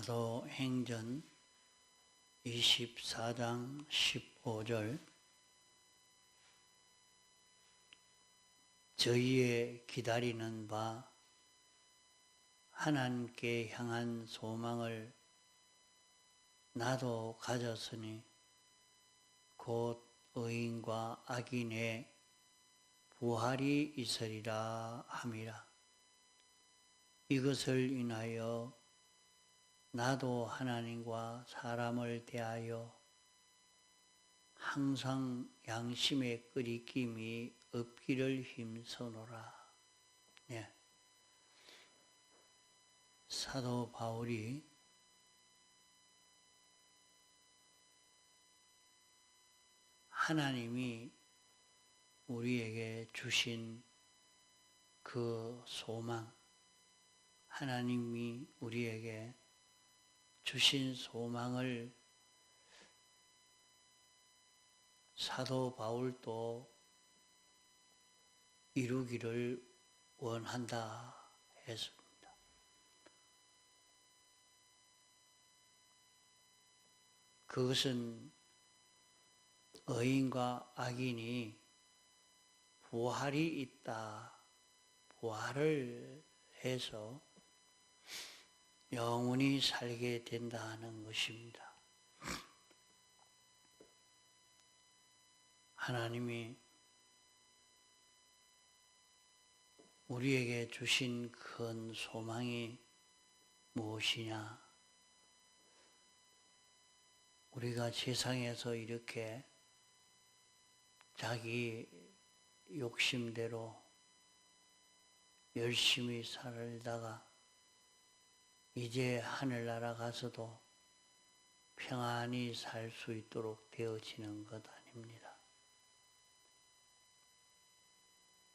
사도행전 24장 15절 저희의 기다리는 바 하나님께 향한 소망을 나도 가졌으니 곧 의인과 악인의 부활이 있으리라 함이라. 이것을 인하여 나도 하나님과 사람을 대하여 항상 양심의 끄리낌이 없기를 힘쓰노라. 네. 사도 바울이 하나님이 우리에게 주신 그 소망, 하나님이 우리에게 주신 소망을 사도 바울도 이루기를 원한다 했습니다. 그것은 의인과 악인이 부활이 있다, 부활을 해서 영원히 살게 된다는 것입니다. 하나님이 우리에게 주신 큰 소망이 무엇이냐? 우리가 세상에서 이렇게 자기 욕심대로 열심히 살다가 이제 하늘나라 가서도 평안히 살 수 있도록 되어지는 것 아닙니다.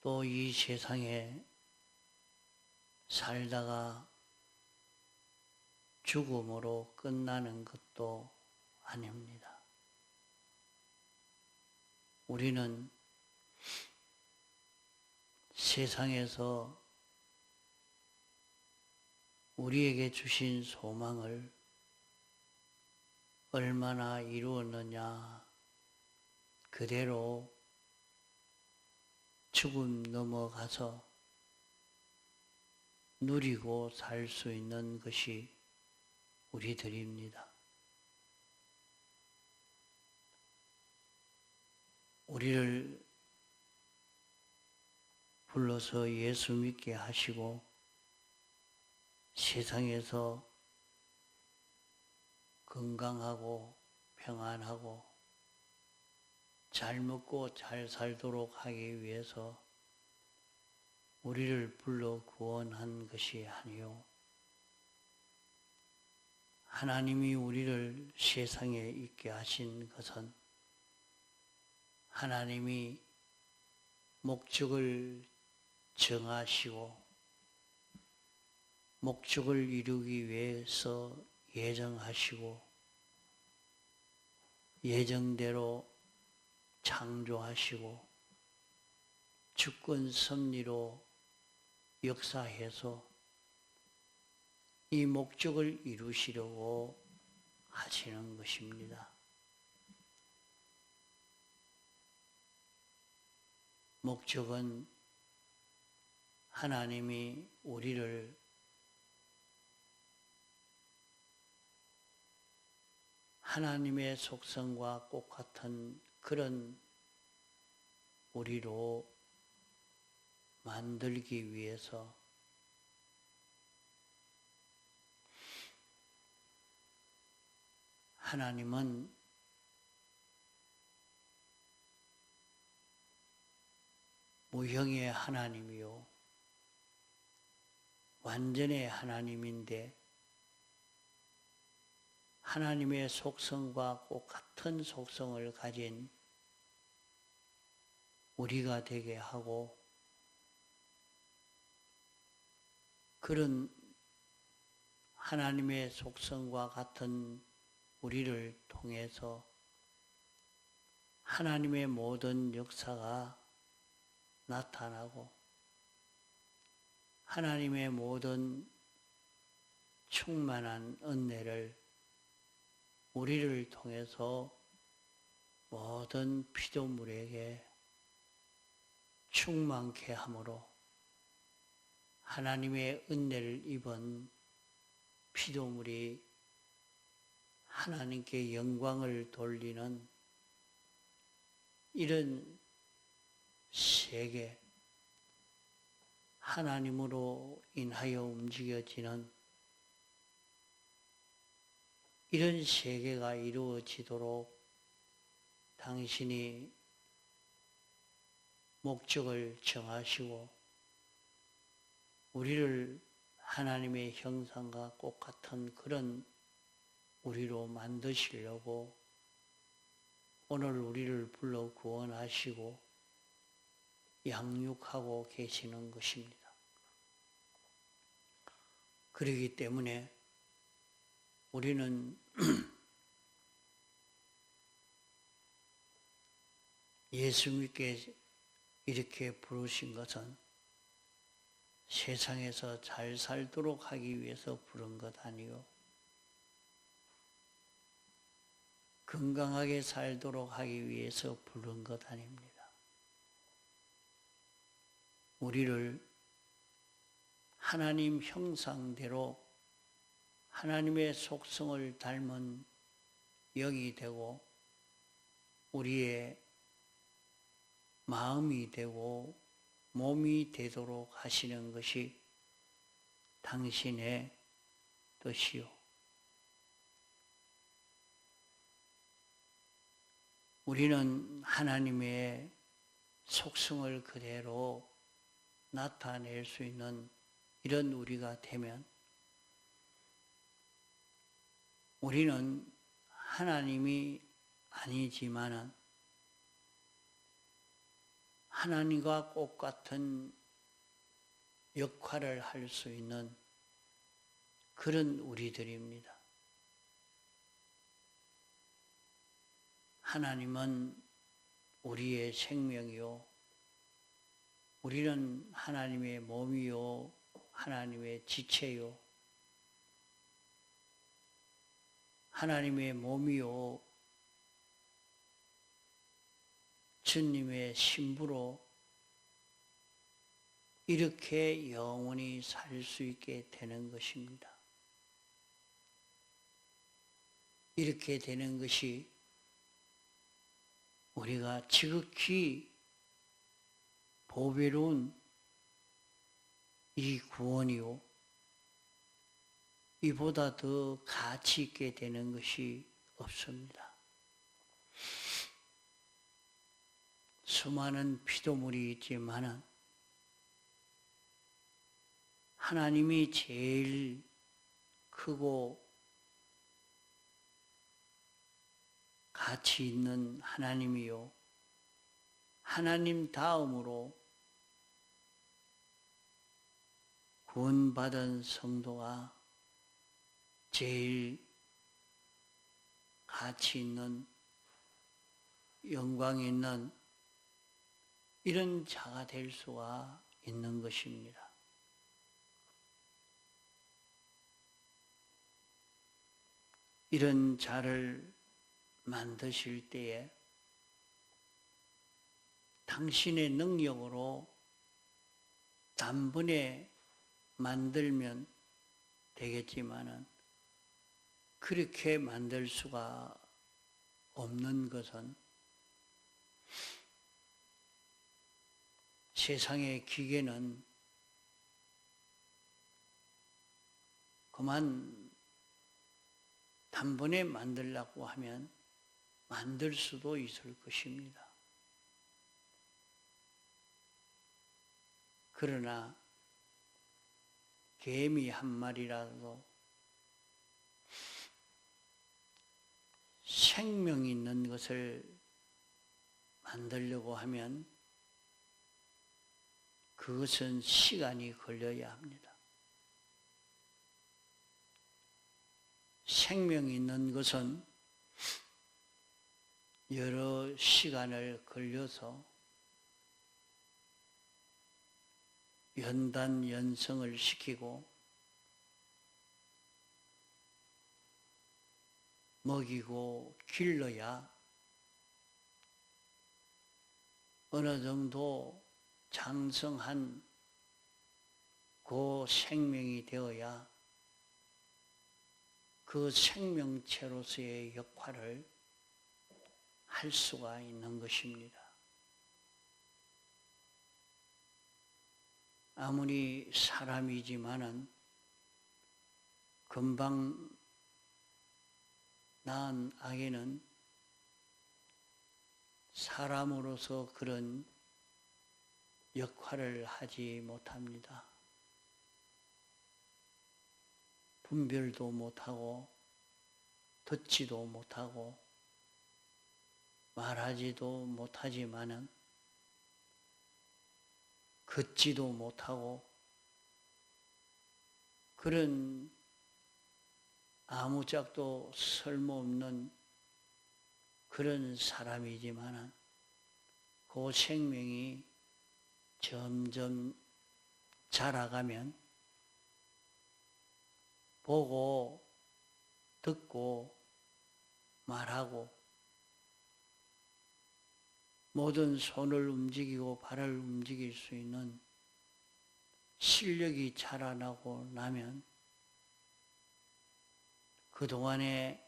또 이 세상에 살다가 죽음으로 끝나는 것도 아닙니다. 우리는 세상에서 우리에게 주신 소망을 얼마나 이루었느냐, 그대로 죽음 넘어가서 누리고 살 수 있는 것이 우리들입니다. 우리를 불러서 예수 믿게 하시고 세상에서 건강하고 평안하고 잘 먹고 잘 살도록 하기 위해서 우리를 불러 구원한 것이 아니요, 하나님이 우리를 세상에 있게 하신 것은 하나님이 목적을 정하시고 목적을 이루기 위해서 예정하시고 예정대로 창조하시고 주권 섭리로 역사해서 이 목적을 이루시려고 하시는 것입니다. 목적은 하나님이 우리를 하나님의 속성과 똑같은 그런 우리로 만들기 위해서 하나님은 무형의 하나님이요 완전의 하나님인데 하나님의 속성과 똑같은 속성을 가진 우리가 되게 하고 그런 하나님의 속성과 같은 우리를 통해서 하나님의 모든 역사가 나타나고 하나님의 모든 충만한 은혜를 우리를 통해서 모든 피조물에게 충만케 함으로 하나님의 은혜를 입은 피조물이 하나님께 영광을 돌리는 이런 세계, 하나님으로 인하여 움직여지는 이런 세계가 이루어지도록 당신이 목적을 정하시고 우리를 하나님의 형상과 똑같은 그런 우리로 만드시려고 오늘 우리를 불러 구원하시고 양육하고 계시는 것입니다. 그렇기 때문에 우리는 예수님께 이렇게 부르신 것은 세상에서 잘 살도록 하기 위해서 부른 것 아니요, 건강하게 살도록 하기 위해서 부른 것 아닙니다. 우리를 하나님 형상대로 하나님의 속성을 닮은 영이 되고 우리의 마음이 되고 몸이 되도록 하시는 것이 당신의 뜻이요. 우리는 하나님의 속성을 그대로 나타낼 수 있는 이런 우리가 되면 우리는 하나님이 아니지만은 하나님과 똑같은 역할을 할 수 있는 그런 우리들입니다. 하나님은 우리의 생명이요, 우리는 하나님의 몸이요, 하나님의 지체요, 하나님의 몸이요, 주님의 신부로 이렇게 영원히 살 수 있게 되는 것입니다. 이렇게 되는 것이 우리가 지극히 보배로운 이 구원이요, 이보다 더 가치 있게 되는 것이 없습니다. 수많은 피조물이 있지만은 하나님이 제일 크고 가치 있는 하나님이요, 하나님 다음으로 구원받은 성도가 제일 가치 있는, 영광 있는 이런 자가 될 수가 있는 것입니다. 이런 자를 만드실 때에 당신의 능력으로 단번에 만들면 되겠지만은 그렇게 만들 수가 없는 것은 세상의 기계는 그만 단번에 만들려고 하면 만들 수도 있을 것입니다. 그러나 개미 한 마리라도 생명 있는 것을 만들려고 하면 그것은 시간이 걸려야 합니다. 생명 있는 것은 여러 시간을 걸려서 연단 연성을 시키고 먹이고 길러야 어느 정도 장성한 그 생명이 되어야 그 생명체로서의 역할을 할 수가 있는 것입니다. 아무리 사람이지만은 금방 낳은 아기는 사람으로서 그런 역할을 하지 못합니다. 분별도 못하고 듣지도 못하고 말하지도 못하지만은 걷지도 못하고 그런 아무짝도 쓸모없는 그런 사람이지만은 그 생명이 점점 자라가면 보고 듣고 말하고 모든 손을 움직이고 발을 움직일 수 있는 실력이 자라나고 나면 그동안에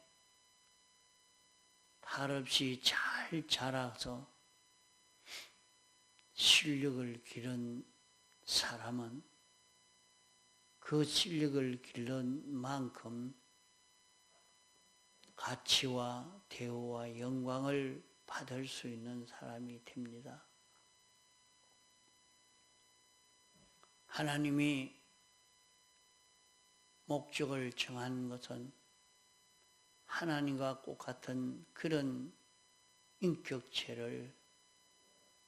탈없이 잘 자라서 실력을 기른 사람은 그 실력을 기른 만큼 가치와 대우와 영광을 받을 수 있는 사람이 됩니다. 하나님이 목적을 정한 것은 하나님과 똑같은 그런 인격체를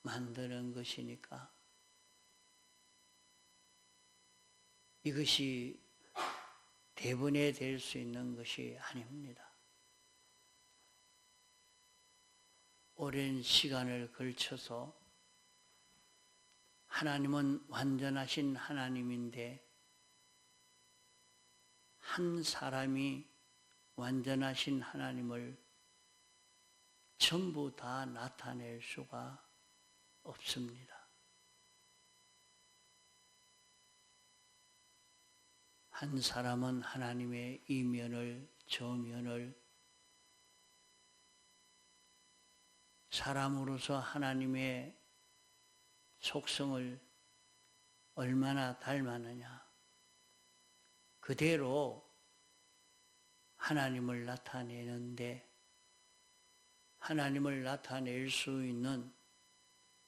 만드는 것이니까 이것이 대분해될 수 있는 것이 아닙니다. 오랜 시간을 걸쳐서 하나님은 완전하신 하나님인데 한 사람이 완전하신 하나님을 전부 다 나타낼 수가 없습니다. 한 사람은 하나님의 이면을 저면을 사람으로서 하나님의 속성을 얼마나 닮았느냐 그대로 하나님을 나타내는데 하나님을 나타낼 수 있는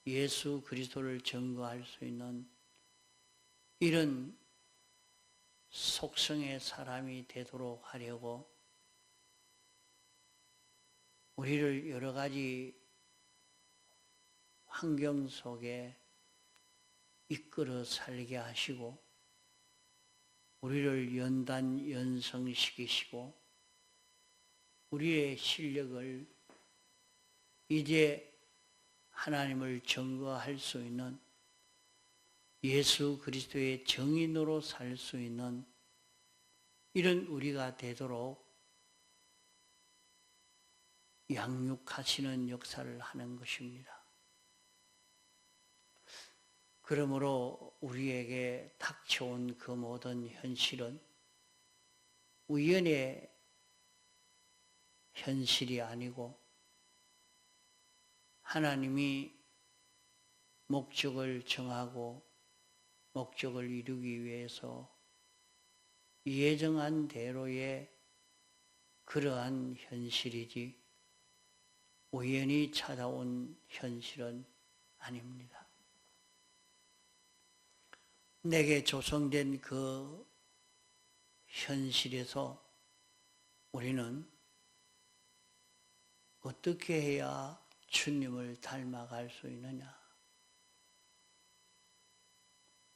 예수 그리스도를 증거할 수 있는 이런 속성의 사람이 되도록 하려고 우리를 여러 가지 환경 속에 이끌어 살게 하시고 우리를 연단 연성시키시고 우리의 실력을 이제 하나님을 증거할 수 있는 예수 그리스도의 증인으로 살 수 있는 이런 우리가 되도록 양육하시는 역사를 하는 것입니다. 그러므로 우리에게 닥쳐온 그 모든 현실은 우연의 현실이 아니고 하나님이 목적을 정하고 목적을 이루기 위해서 예정한 대로의 그러한 현실이지 우연히 찾아온 현실은 아닙니다. 내게 조성된 그 현실에서 우리는 어떻게 해야 주님을 닮아갈 수 있느냐?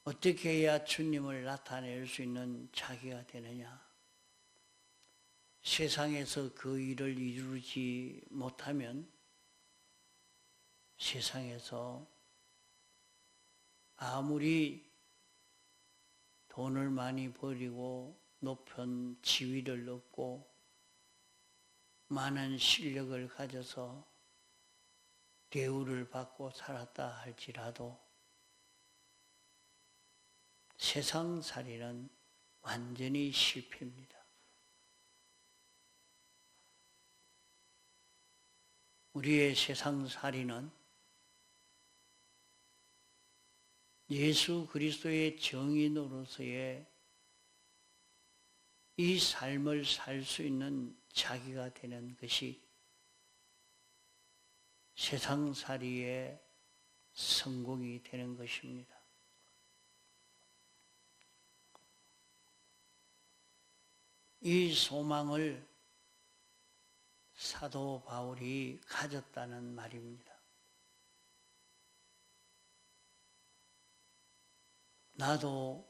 어떻게 해야 주님을 나타낼 수 있는 자기가 되느냐? 세상에서 그 일을 이루지 못하면 세상에서 아무리 돈을 많이 벌이고 높은 지위를 얻고 많은 실력을 가져서 대우를 받고 살았다 할지라도 세상살이는 완전히 실패입니다. 우리의 세상살이는 예수 그리스도의 정인으로서의 이 삶을 살 수 있는 자기가 되는 것이 세상살이의 성공이 되는 것입니다. 이 소망을 사도 바울이 가졌다는 말입니다. 나도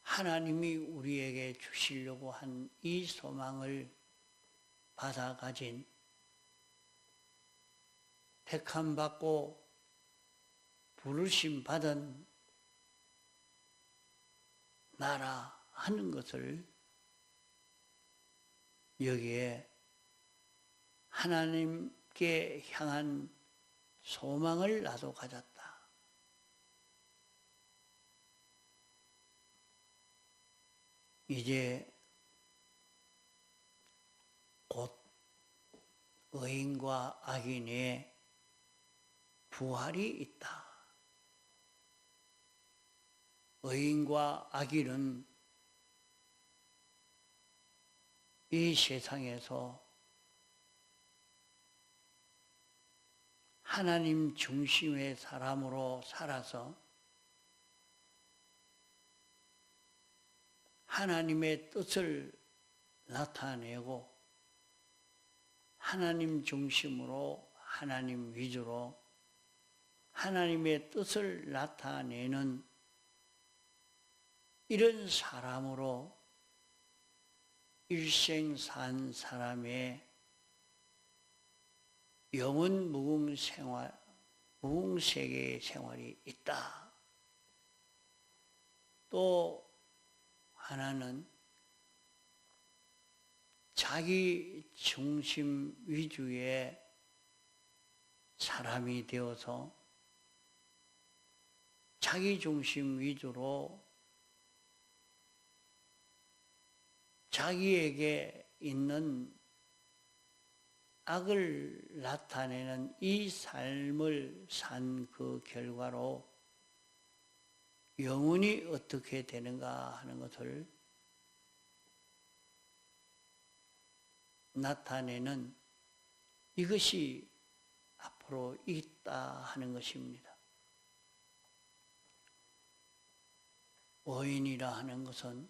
하나님이 우리에게 주시려고 한 이 소망을 받아 가진 택함받고 부르심 받은 나라 하는 것을 여기에 하나님께 향한 소망을 나도 가졌다. 이제 곧 의인과 악인의 부활이 있다. 의인과 악인은 이 세상에서 하나님 중심의 사람으로 살아서 하나님의 뜻을 나타내고 하나님 중심으로 하나님 위주로 하나님의 뜻을 나타내는 이런 사람으로 일생 산 사람의 영원 무궁세계의 생활이 있다. 또 하나는 자기 중심 위주의 사람이 되어서 자기 중심 위주로 자기에게 있는 악을 나타내는 이 삶을 산 그 결과로 영혼이 어떻게 되는가 하는 것을 나타내는 이것이 앞으로 있다 하는 것입니다. 의인이라 하는 것은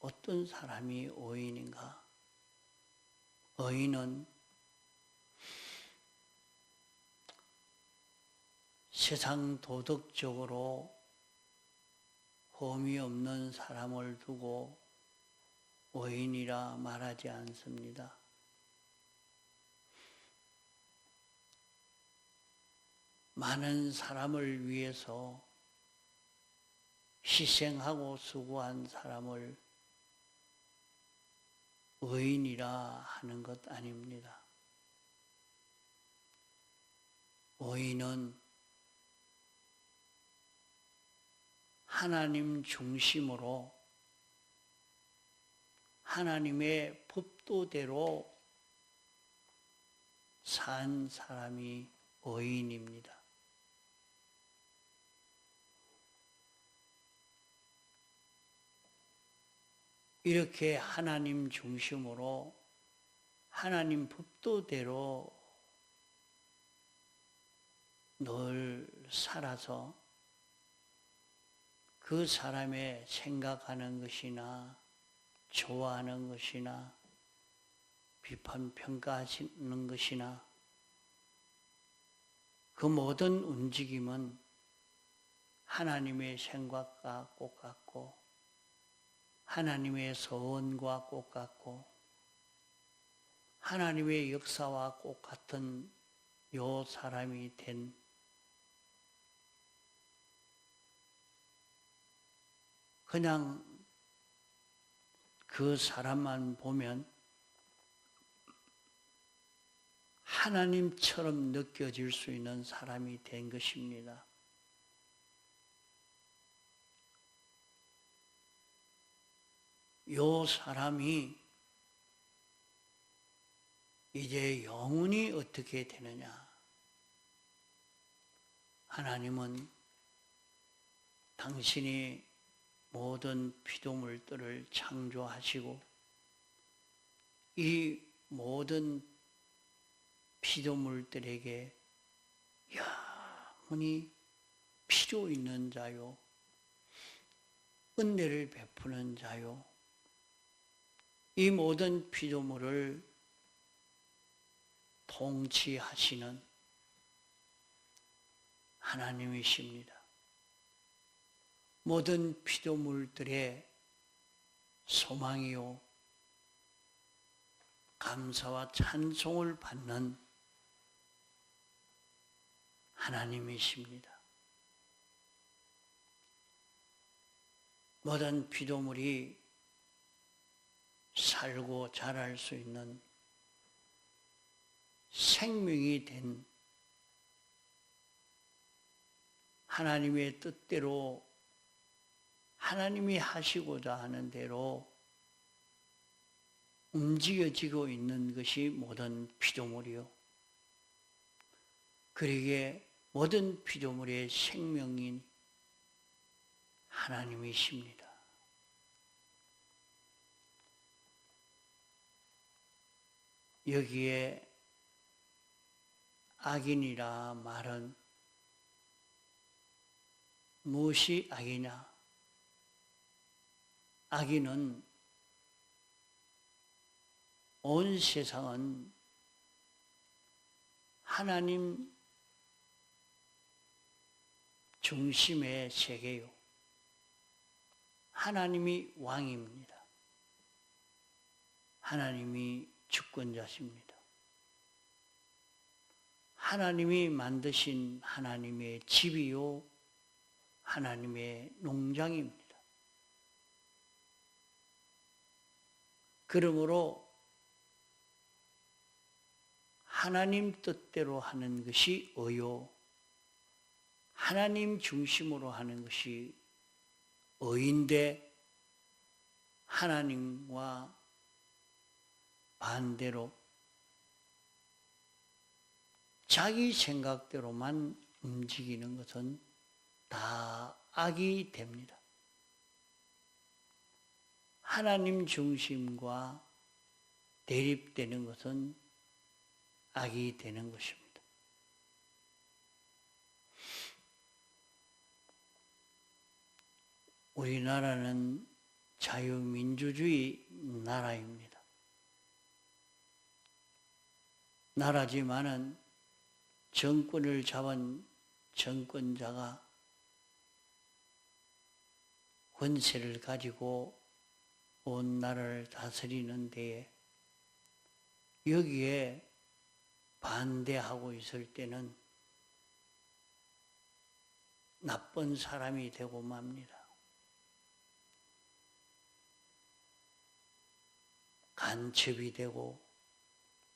어떤 사람이 의인인가? 의인은 세상 도덕적으로 흠이 없는 사람을 두고 의인이라 말하지 않습니다. 많은 사람을 위해서 희생하고 수고한 사람을 의인이라 하는 것 아닙니다. 의인은 하나님 중심으로 하나님의 법도대로 산 사람이 의인입니다. 이렇게 하나님 중심으로 하나님 법도대로 늘 살아서 그 사람의 생각하는 것이나 좋아하는 것이나 비판 평가하시는 것이나 그 모든 움직임은 하나님의 생각과 똑같고 하나님의 서원과 똑같고 하나님의 역사와 똑같은 요 사람이 된 그냥 그 사람만 보면 하나님처럼 느껴질 수 있는 사람이 된 것입니다. 요 사람이 이제 영혼이 어떻게 되느냐? 하나님은 당신이 모든 피조물들을 창조하시고 이 모든 피조물들에게 영원히 필요 있는 자요, 은혜를 베푸는 자요, 이 모든 피조물을 통치하시는 하나님이십니다. 모든 피조물들의 소망이요, 감사와 찬송을 받는 하나님이십니다. 모든 피조물이 살고 자랄 수 있는 생명이 된 하나님의 뜻대로 하나님이 하시고자 하는 대로 움직여지고 있는 것이 모든 피조물이요. 그러기에 모든 피조물의 생명인 하나님이십니다. 여기에 악인이라 말은 무엇이 악이냐? 악인은 온 세상은 하나님 중심의 세계요. 하나님이 왕입니다. 하나님이 주권자십니다. 하나님이 만드신 하나님의 집이요, 하나님의 농장입니다. 그러므로 하나님 뜻대로 하는 것이 의요, 하나님 중심으로 하는 것이 의인데 하나님과 반대로 자기 생각대로만 움직이는 것은 다 악이 됩니다. 하나님 중심과 대립되는 것은 악이 되는 것입니다. 우리나라는 자유민주주의 나라입니다. 나라지만은 정권을 잡은 정권자가 권세를 가지고 온 나라를 다스리는 데에 여기에 반대하고 있을 때는 나쁜 사람이 되고 맙니다. 간첩이 되고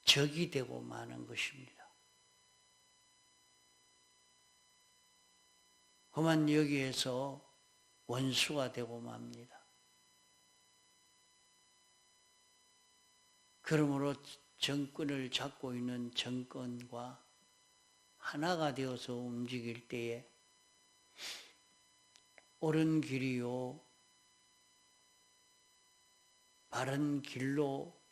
적이 되고 마는 것입니다. 그만 여기에서 원수가 되고 맙니다. 그러므로 정권을 잡고 있는 정권과 하나가 되어서 움직일 때에 옳은 길이요, 바른 길로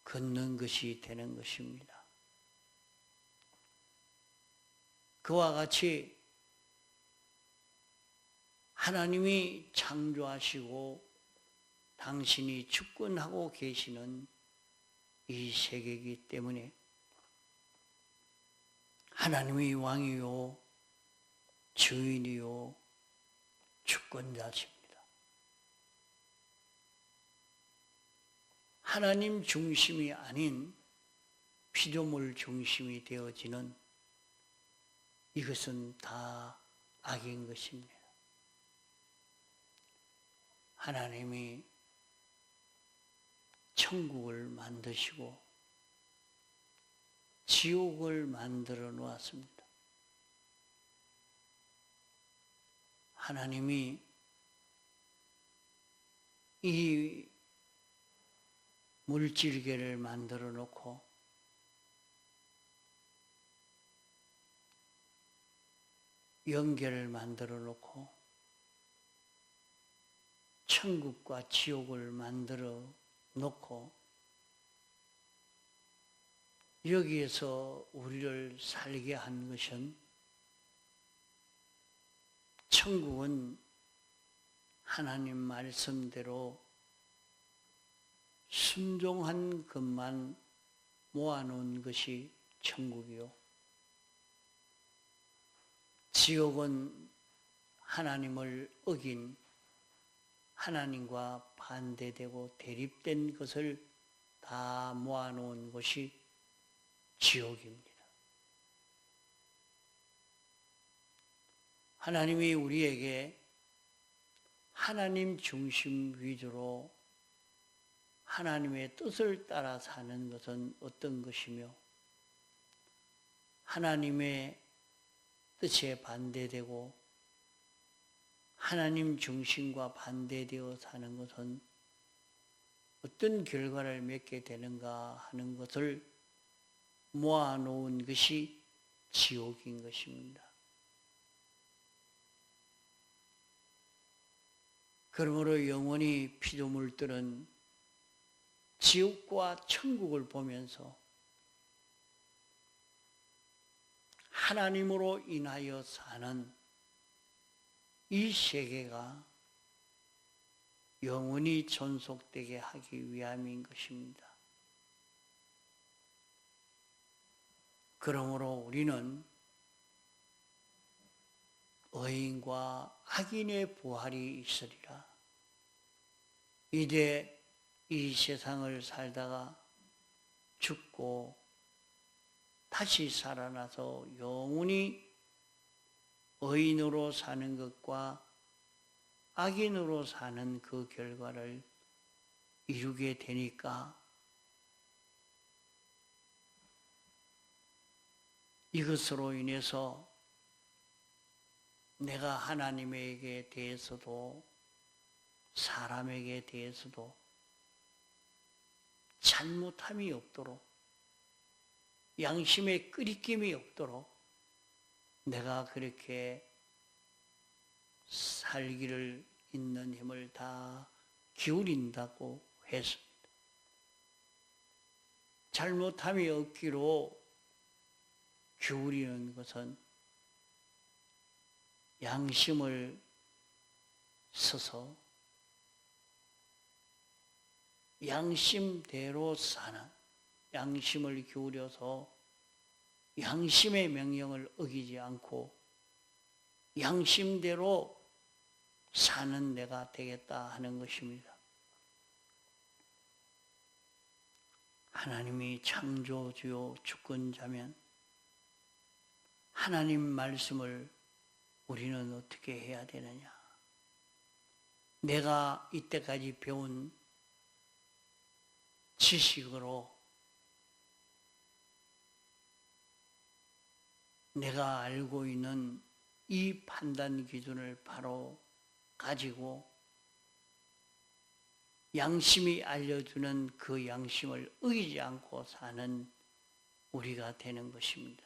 걷는 것이 되는 것입니다. 그와 같이 하나님이 창조하시고 당신이 주권하고 계시는 이 세계이기 때문에 하나님이 왕이요, 주인이요, 주권자십니다. 하나님 중심이 아닌 피조물 중심이 되어지는 이것은 다 악인 것입니다. 하나님이 천국을 만드시고 지옥을 만들어 놓았습니다. 하나님이 이 물질계를 만들어 놓고 영계를 만들어 놓고 천국과 지옥을 만들어 놓고 여기에서 우리를 살게 한 것은 천국은 하나님 말씀대로 순종한 것만 모아놓은 것이 천국이요. 지옥은 하나님을 어긴 하나님과 반대되고 대립된 것을 다 모아놓은 것이 지옥입니다. 하나님이 우리에게 하나님 중심 위주로 하나님의 뜻을 따라 사는 것은 어떤 것이며 하나님의 뜻에 반대되고 하나님 중심과 반대되어 사는 것은 어떤 결과를 맺게 되는가 하는 것을 모아놓은 것이 지옥인 것입니다. 그러므로 영원히 피조물들은 지옥과 천국을 보면서 하나님으로 인하여 사는 이 세계가 영원히 존속되게 하기 위함인 것입니다. 그러므로 우리는 의인과 악인의 부활이 있으리라. 이제 이 세상을 살다가 죽고 다시 살아나서 영원히 의인으로 사는 것과 악인으로 사는 그 결과를 이루게 되니까 이것으로 인해서 내가 하나님에게 대해서도 사람에게 대해서도 잘못함이 없도록 양심의 끄리낌이 없도록 내가 그렇게 살기를 있는 힘을 다 기울인다고 했습니다. 잘못함이 없기로 기울이는 것은 양심을 써서 양심대로 사는, 양심을 기울여서 양심의 명령을 어기지 않고 양심대로 사는 내가 되겠다 하는 것입니다. 하나님이 창조주요 주권자면 하나님 말씀을 우리는 어떻게 해야 되느냐? 내가 이때까지 배운 지식으로 내가 알고 있는 이 판단 기준을 바로 가지고 양심이 알려주는 그 양심을 어기지 않고 사는 우리가 되는 것입니다.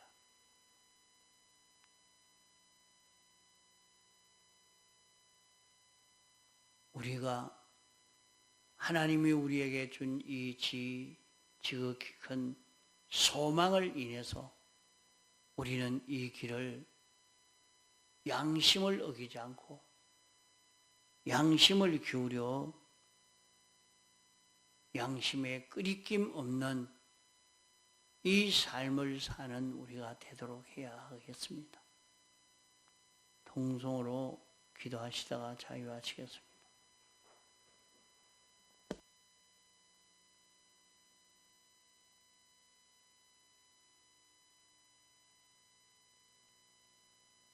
우리가 하나님이 우리에게 준 이 지극히 큰 소망을 인해서 우리는 이 길을 양심을 어기지 않고 양심을 기울여 양심에 끄리낌 없는 이 삶을 사는 우리가 되도록 해야 하겠습니다. 통성으로 기도하시다가 자유하시겠습니다.